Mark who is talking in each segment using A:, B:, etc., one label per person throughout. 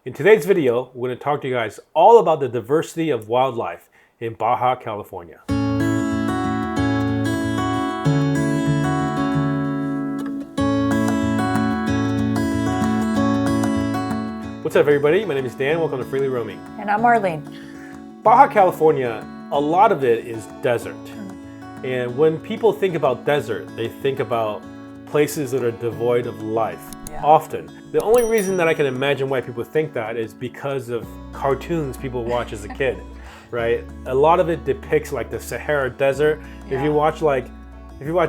A: In today's video, we're going to talk to you guys all about the diversity of wildlife in Baja, California. What's up, everybody? My name is Dan. Welcome to Freely Roaming.
B: And I'm Arlene.
A: Baja, California, a lot of it is desert. And when people think about desert, they think about places that are devoid of life. Often. The only reason that I can imagine why people think that is because of cartoons people watch as a kid, right? A lot of it depicts like the Sahara Desert. If you watch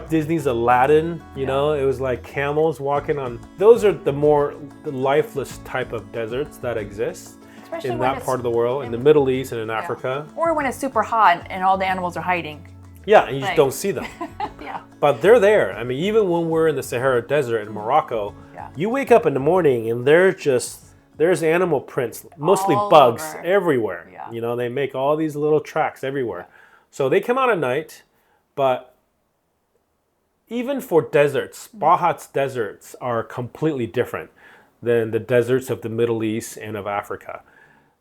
A: Disney's Aladdin, you know, it was like camels walking on. Those are the more lifeless type of deserts that exist. Especially in that part of the world, in the Middle East and in Africa.
B: Or when it's super hot and all the animals are hiding.
A: Yeah, and you just don't see them. But they're there. I mean, even when we're in the Sahara Desert in Morocco, you wake up in the morning and there's animal prints, mostly all bugs everywhere. You know, they make all these little tracks everywhere. So they come out at night, but even for deserts, Baja's deserts are completely different than the deserts of the Middle East and of Africa.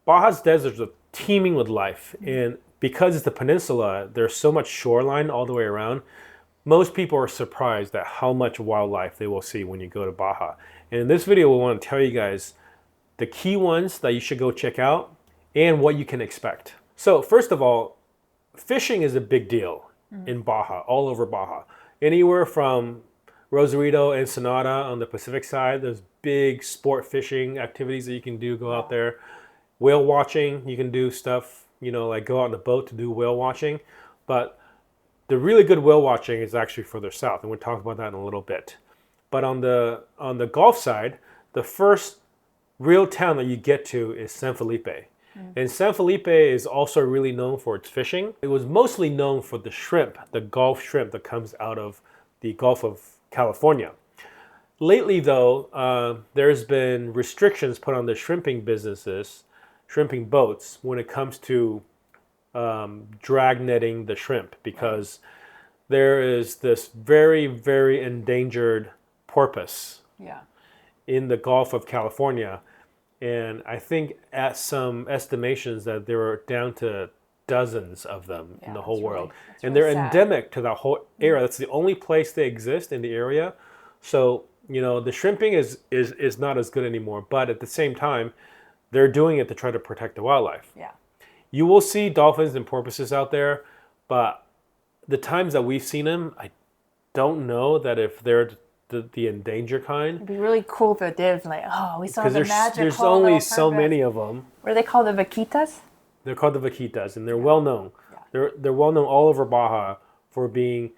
A: Baja's deserts are teeming with life, and because it's the peninsula, there's so much shoreline all the way around. Most people are surprised at how much wildlife they will see when you go to Baja. And in this video, we want to tell you guys the key ones that you should go check out and what you can expect. So first of all, fishing is a big deal in Baja, all over Baja. Anywhere from Rosarito, Ensenada on the Pacific side, there's big sport fishing activities that you can do, go out there. Whale watching, you can do stuff, you know, like go out on a boat to do whale watching. But the really good whale watching is actually further south, and we'll talk about that in a little bit. But on the Gulf side, the first real town that you get to is San Felipe. And San Felipe is also really known for its fishing. It was mostly known for the shrimp, the Gulf shrimp that comes out of the Gulf of California. Lately, though, there's been restrictions put on the shrimping businesses, shrimping boats, when it comes to drag netting the shrimp, because there is this very, very endangered porpoise in the Gulf of California. And I think at some estimations that there are down to dozens of them in the whole world. And they're endemic to that whole area. That's the only place they exist in the area. So, you know, the shrimping is not as good anymore. But at the same time, they're doing it to try to protect the wildlife. You will see dolphins and porpoises out there, but the times that we've seen them, I don't know that if they're the endangered kind. It'd
B: be really cool if it did, like, oh, we saw the magical.
A: There's only so many of them.
B: What are they called, the Vaquitas?
A: They're called the Vaquitas, and they're well known. They're well known all over Baja for being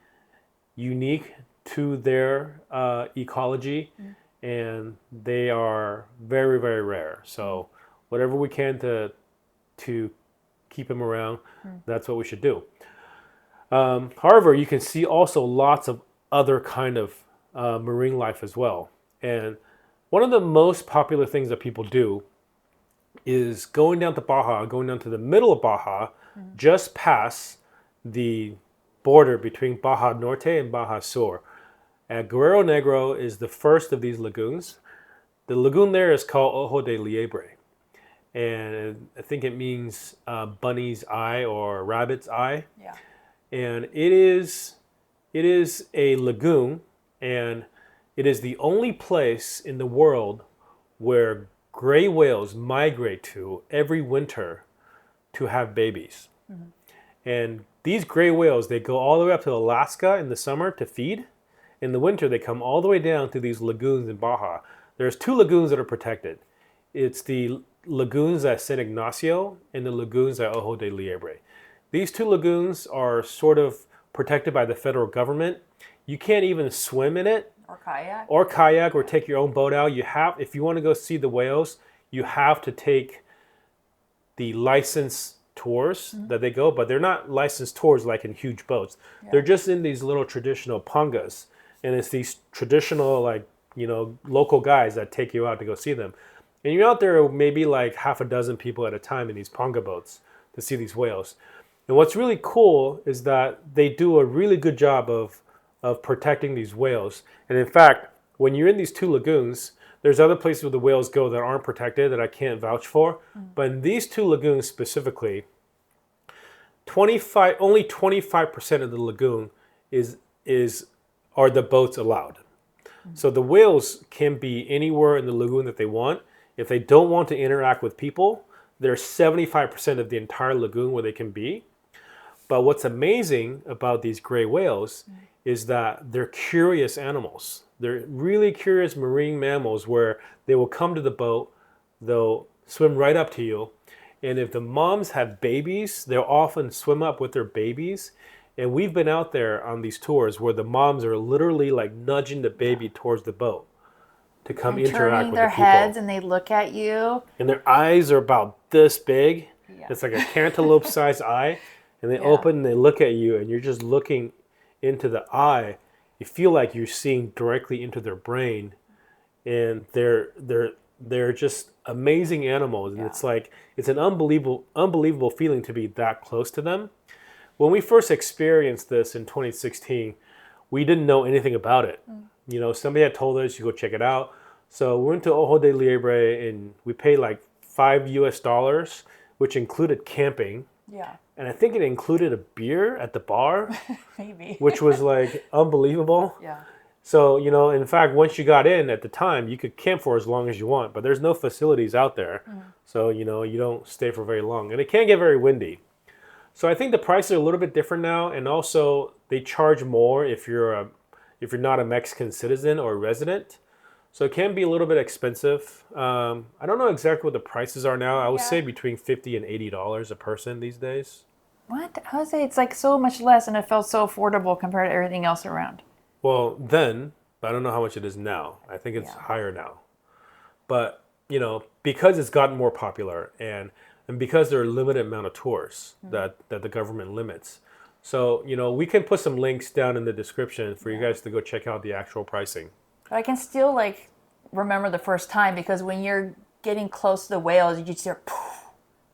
A: unique to their ecology, and they are very, very rare. So whatever we can to keep them around, that's what we should do. However, you can see also lots of other kind of marine life as well. And one of the most popular things that people do is going down to Baja, going down to the middle of Baja, just past the border between Baja Norte and Baja Sur. And Guerrero Negro is the first of these lagoons. The lagoon there is called Ojo de Liebre. And I think it means bunny's eye or rabbit's eye. And it is a lagoon, and it is the only place in the world where gray whales migrate to every winter to have babies. And these gray whales, they go all the way up to Alaska in the summer to feed. In the winter, they come all the way down to these lagoons in Baja. There's two lagoons that are protected. It's the lagoons at San Ignacio and the lagoons at Ojo de Liebre. These two lagoons are sort of protected by the federal government. You can't even swim in it. Or kayak or take your own boat out. If you want to go see the whales, you have to take the licensed tours that they go, but they're not licensed tours like in huge boats. They're just in these little traditional pangas, and it's these traditional, like, you know, local guys that take you out to go see them. And you're out there maybe like half a dozen people at a time in these panga boats to see these whales. And what's really cool is that they do a really good job of protecting these whales. And in fact, when you're in these two lagoons, There's other places where the whales go that aren't protected that I can't vouch for. But in these two lagoons specifically, only 25% of the lagoon are the boats allowed. So the whales can be anywhere in the lagoon that they want. If they don't want to interact with people, there's 75% of the entire lagoon where they can be. But what's amazing about these gray whales is that they're curious animals. They're really curious marine mammals where they will come to the boat, they'll swim right up to you, and if the moms have babies, they'll often swim up with their babies. And we've been out there on these tours where the moms are literally like nudging the baby towards the boat to come
B: and
A: interact with
B: their
A: the people.
B: heads, and they look at you.
A: And their eyes are about this big.
B: Yeah.
A: It's like a cantaloupe-sized eye. And they open and they look at you, and you're just looking into the eye. You feel like you're seeing directly into their brain. And they're just amazing animals. And it's an unbelievable feeling to be that close to them. When we first experienced this in 2016, we didn't know anything about it. You know, somebody had told us you go check it out. So we went to Ojo de Liebre and we paid like $5 US, which included camping.
B: Yeah.
A: And I think it included a beer at the bar,
B: Maybe.
A: which was like unbelievable.
B: Yeah.
A: So, you know, in fact, once you got in at the time, you could camp for as long as you want, but there's no facilities out there. So, you know, you don't stay for very long. And it can get very windy. So I think the prices are a little bit different now, and also they charge more if you're not a Mexican citizen or a resident. So it can be a little bit expensive. I don't know exactly what the prices are now. I would say between $50 and $80 a person these days.
B: What? I would say it's like so much less, and it felt so affordable compared to everything else around.
A: Well, then, I don't know how much it is now. I think it's higher now. But, you know, because it's gotten more popular and because there are a limited amount of tours that the government limits. So, you know, we can put some links down in the description for you guys to go check out the actual pricing.
B: But I can still like remember the first time, because when you're getting close to the whales, you just hear poof,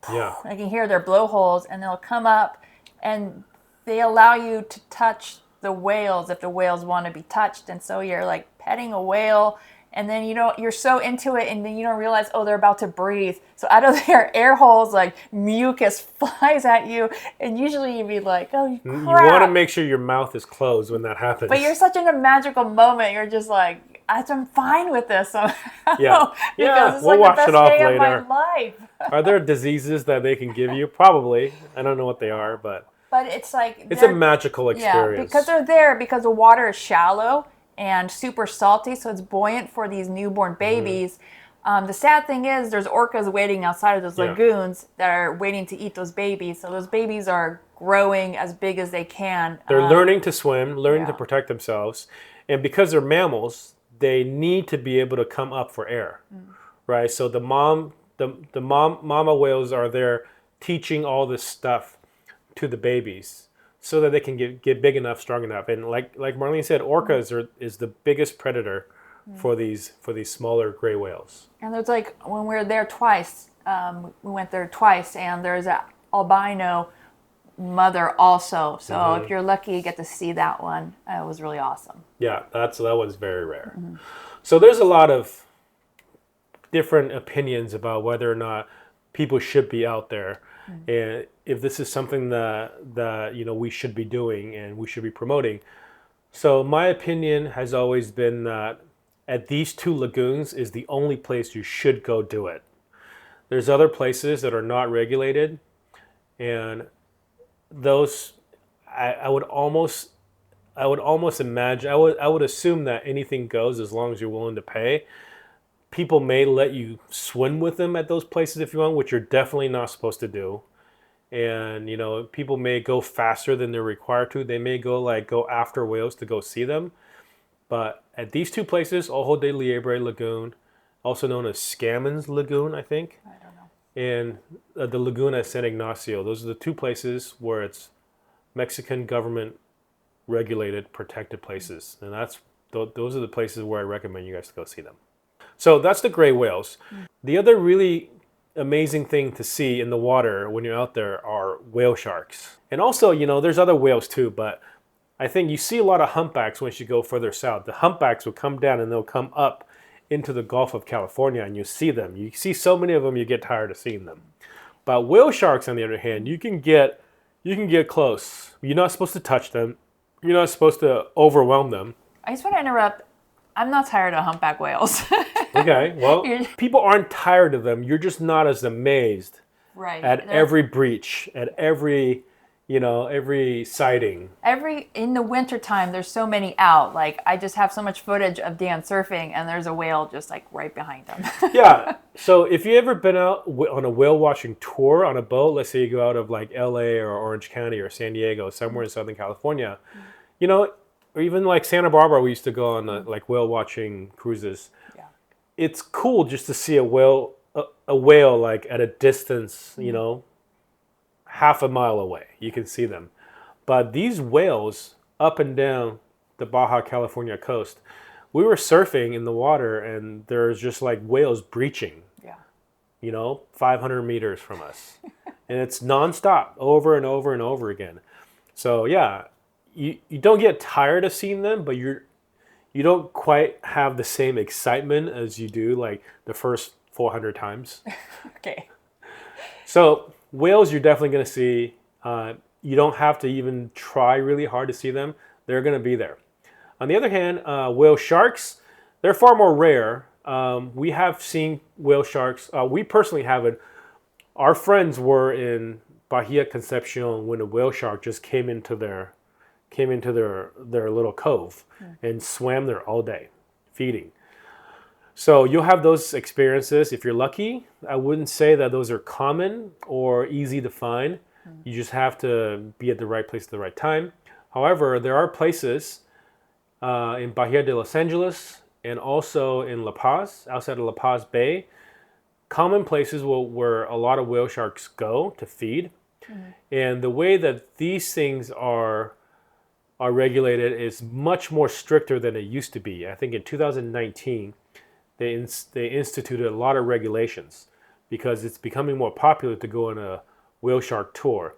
B: poof.
A: Yeah.
B: I can hear their blowholes, and they'll come up and they allow you to touch the whales if the whales want to be touched. And so you're like petting a whale, and then you're so into it, and then you don't realize, oh, they're about to breathe. So out of their air holes, like mucus flies at you, and usually you'd be like, oh, crap.
A: You want to make sure your mouth is closed when that happens.
B: But you're such in a magical moment. You're just like, I'm fine with this somehow.
A: Yeah,
B: because it's
A: we'll
B: like
A: wash
B: the best
A: it off
B: day
A: later.
B: of my life.
A: Are there diseases that they can give you? Probably. I don't know what they are, but
B: it's like
A: it's a magical experience.
B: Yeah, because they're there because the water is shallow and super salty, so it's buoyant for these newborn babies. The sad thing is there's orcas waiting outside of those lagoons that are waiting to eat those babies. So those babies are growing as big as they can.
A: They're learning to swim, learning to protect themselves. And because they're mammals, they need to be able to come up for air, right? So the mama whales are there teaching all this stuff to the babies so that they can get big enough, strong enough. And like Marlene said, orcas is the biggest predator for these smaller gray whales.
B: And there's like, when we were there twice, we went there twice, and there's an albino mother also. So if you're lucky, you get to see that one. It was really awesome.
A: Yeah, that one's very rare. So there's a lot of different opinions about whether or not people should be out there, and if this is something that you know we should be doing and we should be promoting. So my opinion has always been that at these two lagoons is the only place you should go do it. There's other places that are not regulated, and those I would almost imagine, I would assume that anything goes as long as you're willing to pay. People may let you swim with them at those places if you want, which you're definitely not supposed to do. And, you know, people may go faster than they're required to. They may go after whales to go see them. But at these two places, Ojo de Liebre Lagoon, also known as Scammons Lagoon, I think.
B: I don't know.
A: And the lagoon at San Ignacio. Those are the two places where it's Mexican government regulated, protected places. And those are the places where I recommend you guys to go see them. So that's the gray whales. The other really amazing thing to see in the water when you're out there are whale sharks. And also, you know, there's other whales too, but I think you see a lot of humpbacks once you go further south. The humpbacks will come down and they'll come up into the Gulf of California and you see them. You see so many of them, you get tired of seeing them. But whale sharks, on the other hand, you can get close. You're not supposed to touch them. You're not supposed to overwhelm them.
B: I just want to interrupt. I'm not tired of humpback whales.
A: Okay, well, people aren't tired of them. You're just not as amazed at every breach, at every sighting.
B: In the wintertime, there's so many out. Like, I just have so much footage of Dan surfing, and there's a whale just like right behind him.
A: Yeah. So if you ever been out on a whale watching tour on a boat, let's say you go out of like LA or Orange County or San Diego, somewhere in Southern California, or even like Santa Barbara, we used to go on like whale watching cruises. Yeah. It's cool just to see a whale like at a distance, half a mile away. You can see them. But these whales up and down the Baja California coast, we were surfing in the water and there's just like whales breaching. Yeah. 500 meters from us. And it's nonstop, over and over and over again. So yeah, you don't get tired of seeing them, but you don't quite have the same excitement as you do like the first 400 times.
B: Okay.
A: So whales you're definitely going to see. You don't have to even try really hard to see them. They're going to be there. On the other hand, whale sharks, they're far more rare. We have seen whale sharks. We personally haven't. Our friends were in Bahia Concepcion when a whale shark just came into their little cove and swam there all day, feeding. So you'll have those experiences if you're lucky. I wouldn't say that those are common or easy to find. You just have to be at the right place at the right time. However, there are places in Bahia de Los Angeles and also in La Paz, outside of La Paz Bay, common places where a lot of whale sharks go to feed. And the way that these things are regulated is much more stricter than it used to be. I think in 2019, they instituted a lot of regulations because it's becoming more popular to go on a whale shark tour.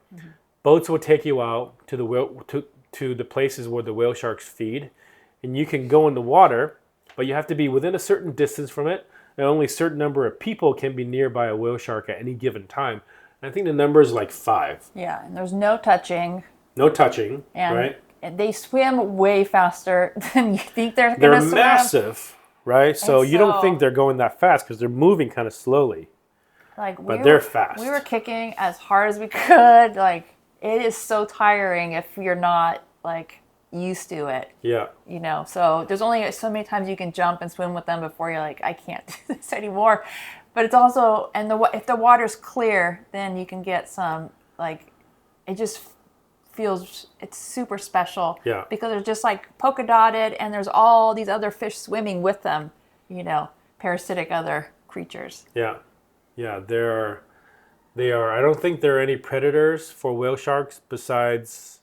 A: Boats will take you out to the places where the whale sharks feed, and you can go in the water, but you have to be within a certain distance from it, and only a certain number of people can be nearby a whale shark at any given time. And I think the number is like 5.
B: Yeah, and there's no touching.
A: No touching, right?
B: And they swim way faster than you think they're going to swim.
A: They're massive, right? So you don't think they're going that fast because they're moving kind of slowly. But they're fast. We
B: were kicking as hard as we could. Like, it is so tiring if you're not like used to it. Yeah. So there's only so many times you can jump and swim with them before you're like, I can't do this anymore. But it's also, and if the water's clear, then you can get some, like, it just feels, it's super special. Yeah. Because they're just like polka dotted and there's all these other fish swimming with them, parasitic other creatures.
A: Yeah. Yeah, they are. I don't think there are any predators for whale sharks besides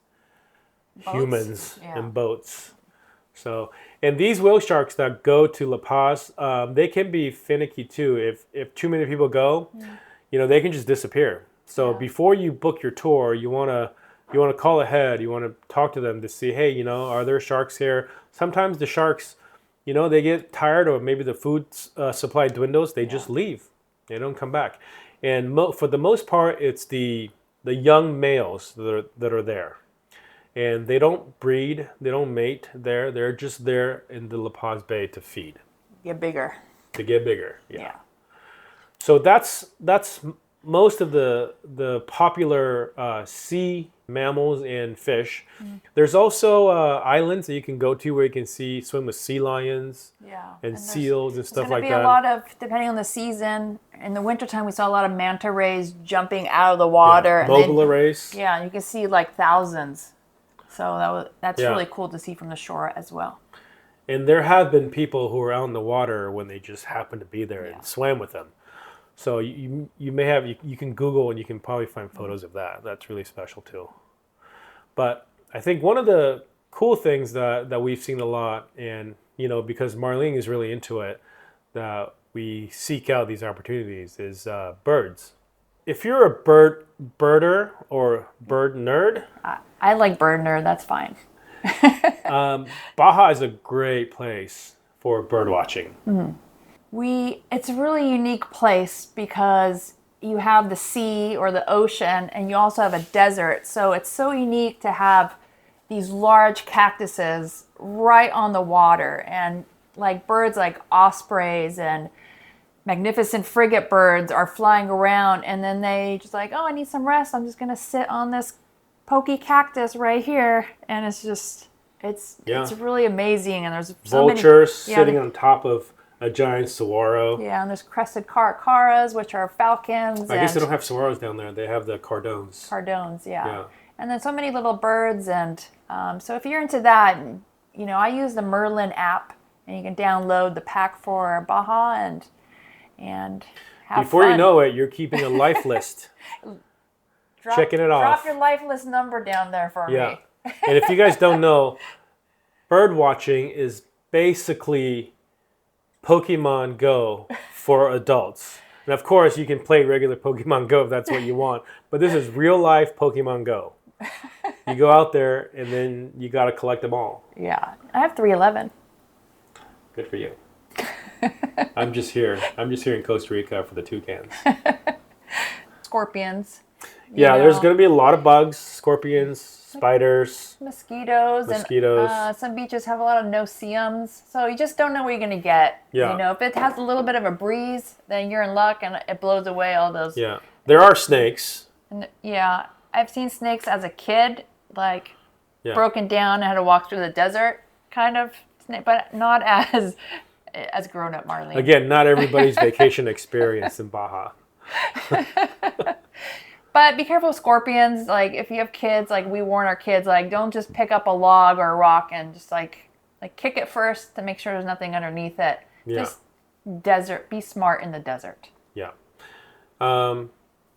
A: humans and boats. So, and these whale sharks that go to La Paz, they can be finicky too. If too many people go, they can just disappear. So before you book your tour, you want to call ahead. You want to talk to them to see, hey, are there sharks here? Sometimes the sharks, they get tired or maybe the food supply dwindles. They just leave. They don't come back. And for the most part, it's the young males that are there. And they don't breed, they don't mate there. They're just there in the La Paz Bay to feed.
B: Get bigger.
A: To get bigger, yeah. So that's most of the popular sea mammals and fish. There's also islands that you can go to where you can swim with sea lions and seals and stuff like that.
B: There's going to be a lot of, depending on the season, in the wintertime we saw a lot of manta rays jumping out of the water.
A: Mobile rays.
B: Yeah, and you can see like thousands. So that's really cool to see from the shore as well.
A: And there have been people who are out in the water when they just happen to be there and swam with them. So you may have, you can Google and you can probably find photos of that. That's really special too. But I think one of the cool things that we've seen a lot, and because Marlene is really into it, that we seek out these opportunities is birds. If you're a birder or bird nerd,
B: I like bird nerd. That's fine.
A: Baja is a great place for bird watching.
B: It's a really unique place because you have the sea or the ocean and you also have a desert. So it's so unique to have these large cactuses right on the water, and like birds like ospreys and magnificent frigate birds are flying around, and then they just like, oh, I need some rest. I'm just going to sit on this pokey cactus right here. And it's really amazing. And there's so
A: vultures sitting on top of a giant saguaro.
B: Yeah, and there's crested caracaras, which are falcons.
A: I guess they don't have saguaros down there. They have the cardones.
B: Cardones, yeah. And then so many little birds. And so if you're into that, I use the Merlin app, and you can download the pack for Baja and have
A: Before
B: fun.
A: you know it, you're keeping a life list. Checking it off.
B: Drop your life list number down there for me.
A: And if you guys don't know, bird watching is basically Pokemon Go for adults. And of course, you can play regular Pokemon Go if that's what you want. But this is real life Pokemon Go. You go out there and then you got to collect them all.
B: Yeah. I have 311.
A: Good for you. I'm just here in Costa Rica for the toucans.
B: Scorpions.
A: There's going to be a lot of bugs, scorpions, spiders,
B: mosquitoes. And some beaches have a lot of no-see-ums, so you just don't know what you're going to get. If it has a little bit of a breeze, then you're in luck and it blows away all those.
A: There are snakes.
B: And I've seen snakes as a kid, broken down and had to walk through the desert, kind of snake, but not as grown-up Marlene.
A: Again, not everybody's vacation experience in Baja.
B: But be careful with scorpions. Like, if you have kids, we warn our kids, don't just pick up a log or a rock and just kick it first to make sure there's nothing underneath it. Just desert. Be smart in the desert.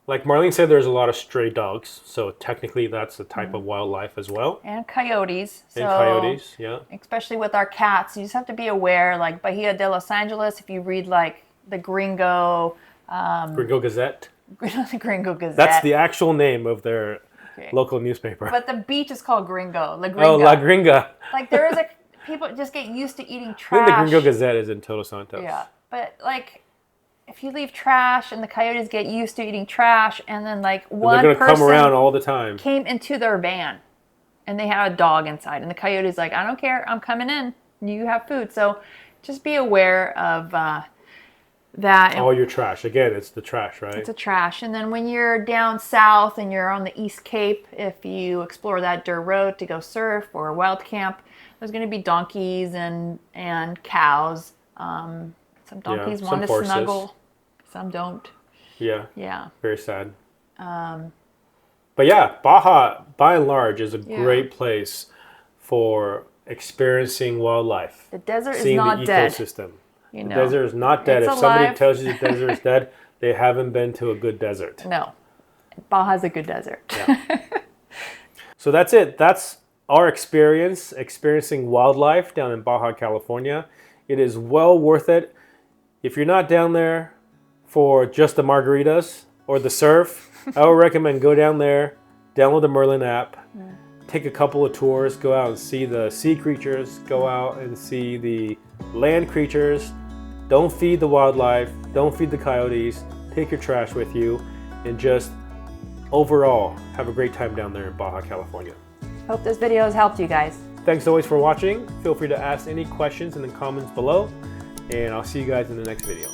A: Like Marlene said, there's a lot of stray dogs, so technically that's a type of wildlife as well.
B: And coyotes. Especially with our cats, you just have to be aware. Like Bahia de Los Angeles, if you read the Gringo
A: Gazette.
B: The Gringo Gazette.
A: That's the actual name of their local newspaper.
B: But the beach is called Gringo. La Gringa.
A: Oh, La Gringa.
B: There is people just get used to eating trash.
A: I think the Gringo Gazette is in Todos Santos.
B: Yeah, but if you leave trash and the coyotes get used to eating trash, and then one
A: they're gonna
B: person
A: come around all the time.
B: Came into their van, and they had a dog inside, and the coyote's like, I don't care, I'm coming in. You have food, so just be aware of that.
A: All your trash. Again, it's the trash, right?
B: It's a trash. And then when you're down south and you're on the East Cape, if you explore that dirt road to go surf or wild camp, there's going to be donkeys and cows. Some donkeys want to snuggle. Some don't.
A: Yeah. Very sad. But Baja, by and large, is a great place for experiencing wildlife.
B: The desert is
A: not
B: dead.
A: Seeing the ecosystem. The desert is not dead. If somebody tells you the desert is dead, they haven't been to a good desert.
B: No. Baja's a good desert.
A: So that's it. That's our experiencing wildlife down in Baja, California. It is well worth it. If you're not down there for just the margaritas or the surf, I would recommend go down there, download the Merlin app, take a couple of tours, go out and see the sea creatures, go out and see the land creatures. Don't feed the wildlife, don't feed the coyotes, take your trash with you, and just overall have a great time down there in Baja, California.
B: Hope this video has helped you guys.
A: Thanks always for watching. Feel free to ask any questions in the comments below, and I'll see you guys in the next video.